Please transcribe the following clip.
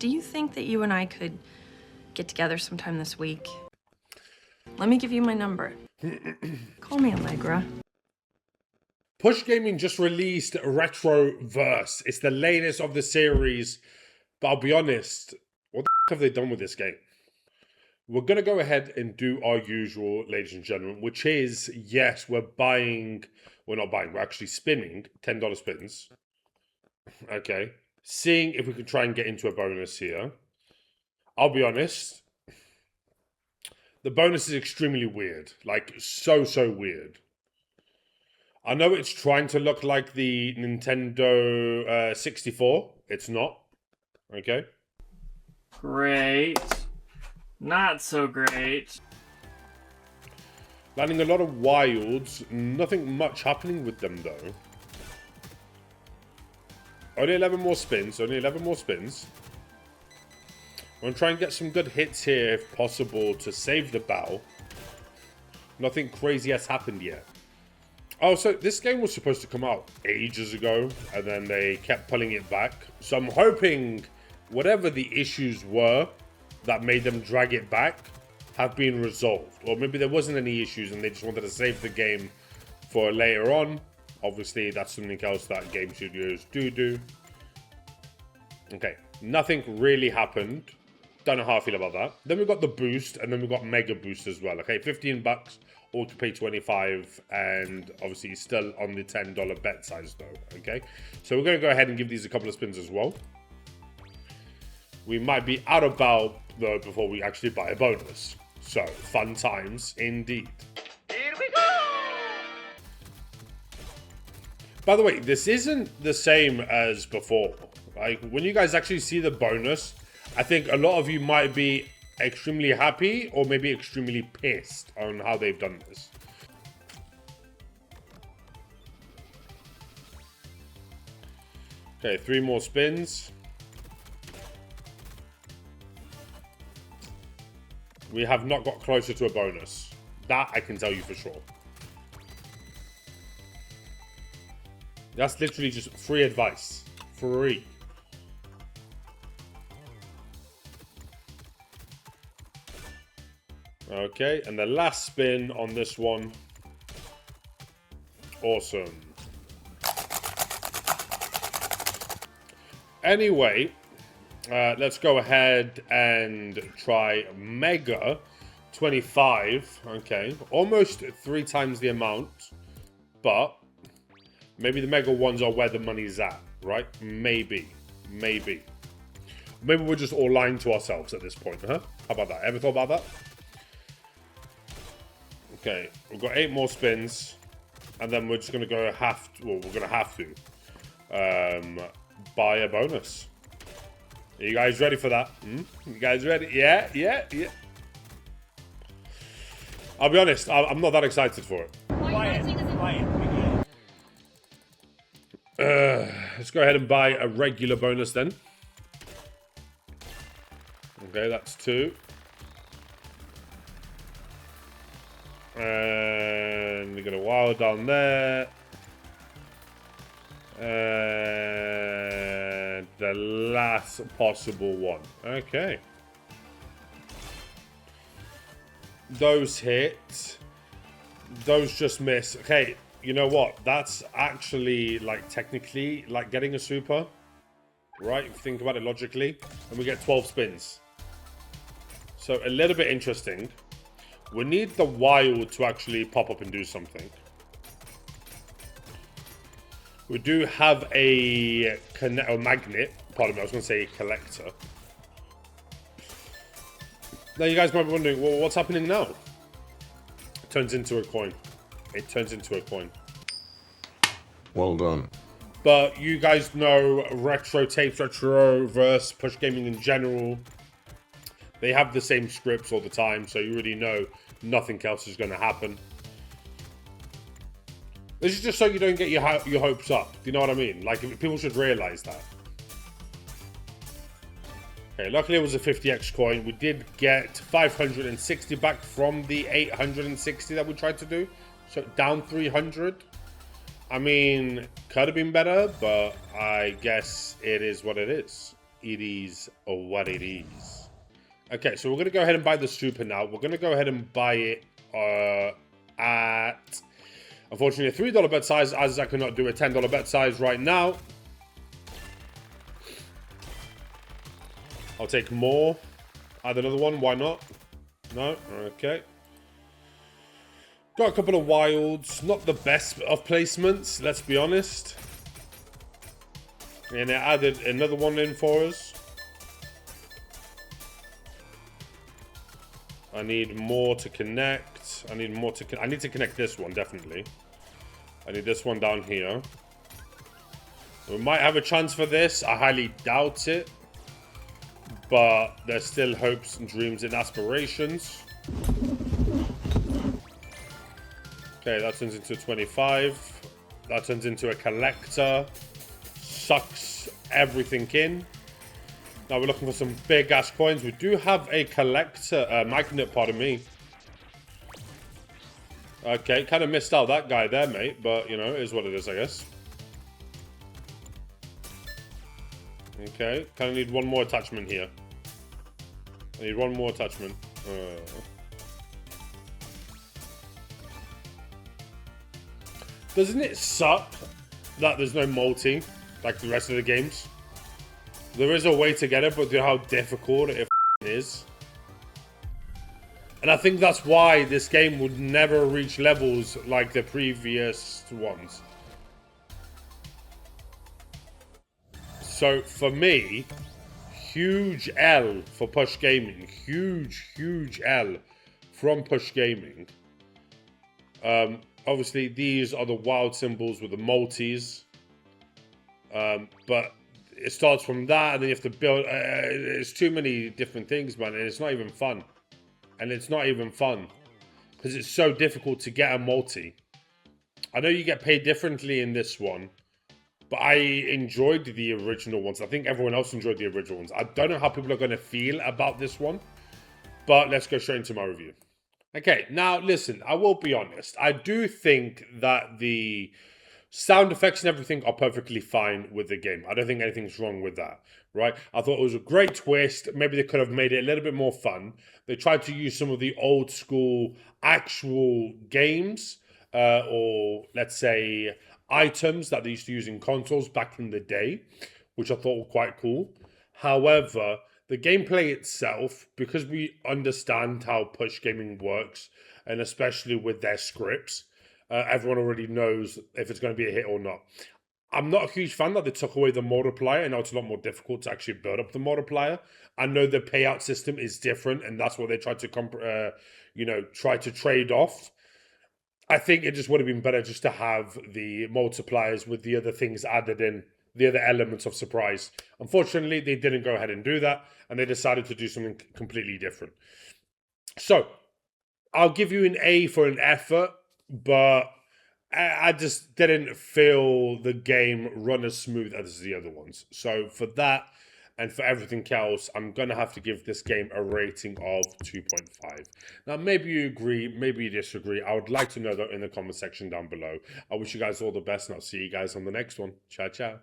do you think that you and I could get together sometime this week? Let me give you my number. Call me Allegra. Push Gaming just released RetroVerse. It's the latest of the series. But I'll be honest, what the have they done with this game? We're going to go ahead and do our usual, ladies and gentlemen, which is, yes, we're not buying, we're actually spinning $10 spins. Okay. Seeing if we can try and get into a bonus here. I'll be honest, the bonus is extremely weird. Like, so weird. I know it's trying to look like the Nintendo 64. It's not. Okay. Great. Not so great. Landing a lot of wilds. Nothing much happening with them, though. Only 11 more spins. Only 11 more spins. I'm going to try and get some good hits here, if possible, to save the battle. Nothing crazy has happened yet. Oh, so this game was supposed to come out ages ago, and then they kept pulling it back. So I'm hoping whatever the issues were that made them drag it back have been resolved. Or maybe there wasn't any issues and they just wanted to save the game for later on. Obviously, that's something else that game studios do. Okay, nothing really happened. Don't know how I feel about that. Then we got the boost, and then we got mega boost as well. Okay, 15 bucks, all to pay 25, and obviously still on the $10 bet size though. Okay, so we're going to go ahead and give these a couple of spins as well. We might be out of bow though before we actually buy a bonus. So, fun times indeed. Here we go! By the way, this isn't the same as before. Like, when you guys actually see the bonus, I think a lot of you might be extremely happy or maybe extremely pissed on how they've done this. Okay, 3 more spins. We have not got closer to a bonus. That I can tell you for sure. That's literally just free advice. Free. Okay, and the last spin on this one. Awesome. Anyway, let's go ahead and try Mega 25. Okay, almost 3 times the amount, but maybe the Mega ones are where the money's at, right? Maybe. Maybe we're just all lying to ourselves at this point, huh? How about that? Ever thought about that? Okay, we've got 8 more spins, and then we're just gonna we're gonna have to buy a bonus. Are you guys ready for that? You guys ready? Yeah. I'll be honest, I'm not that excited for it. Let's go ahead and buy a regular bonus then. Okay, that's 2. And we got a wild down there. And the last possible one. Okay. Those hit. Those just miss. Okay, you know what? That's actually, like, technically, like, getting a super. Right? If you think about it logically. And we get 12 spins. So, a little bit interesting. We need the wild to actually pop up and do something. We do have a magnet. Pardon me, I was going to say a collector. Now you guys might be wondering, well, what's happening now? It turns into a coin. It turns into a coin. Well done. But you guys know Retro Tapes, RetroVerse, Push Gaming in general. They have the same scripts all the time, so you already know nothing else is going to happen. This is just so you don't get your hopes up. Do you know what I mean? Like, people should realize that. Okay, luckily it was a 50x coin. We did get 560 back from the 860 that we tried to do. So down 300. I mean, could have been better, but I guess it is what it is. it is what it is. Okay, so we're going to go ahead and buy the super now. We're going to go ahead and buy it at, unfortunately, a $3 bet size, as I cannot do a $10 bet size right now. I'll take more. Add another one. Why not? No? Okay. Got a couple of wilds. Not the best of placements, let's be honest. And it added another one in for us. I need more to connect. I need to connect this one, definitely. I need this one down here. We might have a chance for this. I highly doubt it. But there's still hopes and dreams and aspirations. Okay, that turns into 25. That turns into a collector. Sucks everything in. Now we're looking for some big ass coins. We do have a collector, magnet, pardon me. Okay, kind of missed out that guy there, mate. But, you know, it is what it is, I guess. Okay, kind of need one more attachment here. I need one more attachment. Doesn't it suck that there's no multi like the rest of the games? There is a way to get it, but do you know how difficult it is? And I think that's why this game would never reach levels like the previous ones. So for me, huge L for Push Gaming. Huge L from Push Gaming. Obviously, these are the wild symbols with the multis. But it starts from that, and then you have to build. It's too many different things, man, and it's not even fun. And it's not even fun because it's so difficult to get a multi. I know you get paid differently in this one, but I enjoyed the original ones. I think everyone else enjoyed the original ones. I don't know how people are going to feel about this one, but let's go straight into my review. Okay, now listen, I will be honest. I do think that the sound effects and everything are perfectly fine with the game. I don't think anything's wrong with that, right? I thought it was a great twist. Maybe they could have made it a little bit more fun. They tried to use some of the old school actual games, or let's say items that they used to use in consoles back in the day, which I thought were quite cool. However, the gameplay itself, because we understand how Push Gaming works, and especially with their scripts, everyone already knows if it's going to be a hit or not. I'm not a huge fan that they took away the multiplier, and now it's a lot more difficult to actually build up the multiplier. I know the payout system is different, and that's what they tried to, try to trade off. I think it just would have been better just to have the multipliers with the other things added in, the other elements of surprise. Unfortunately, they didn't go ahead and do that, and they decided to do something completely different. So, I'll give you an A for an effort, but I just didn't feel the game run as smooth as the other ones. So for that and for everything else, I'm going to have to give this game a rating of 2.5. Now, maybe you agree, maybe you disagree. I would like to know that in the comment section down below. I wish you guys all the best, and I'll see you guys on the next one. Ciao, ciao.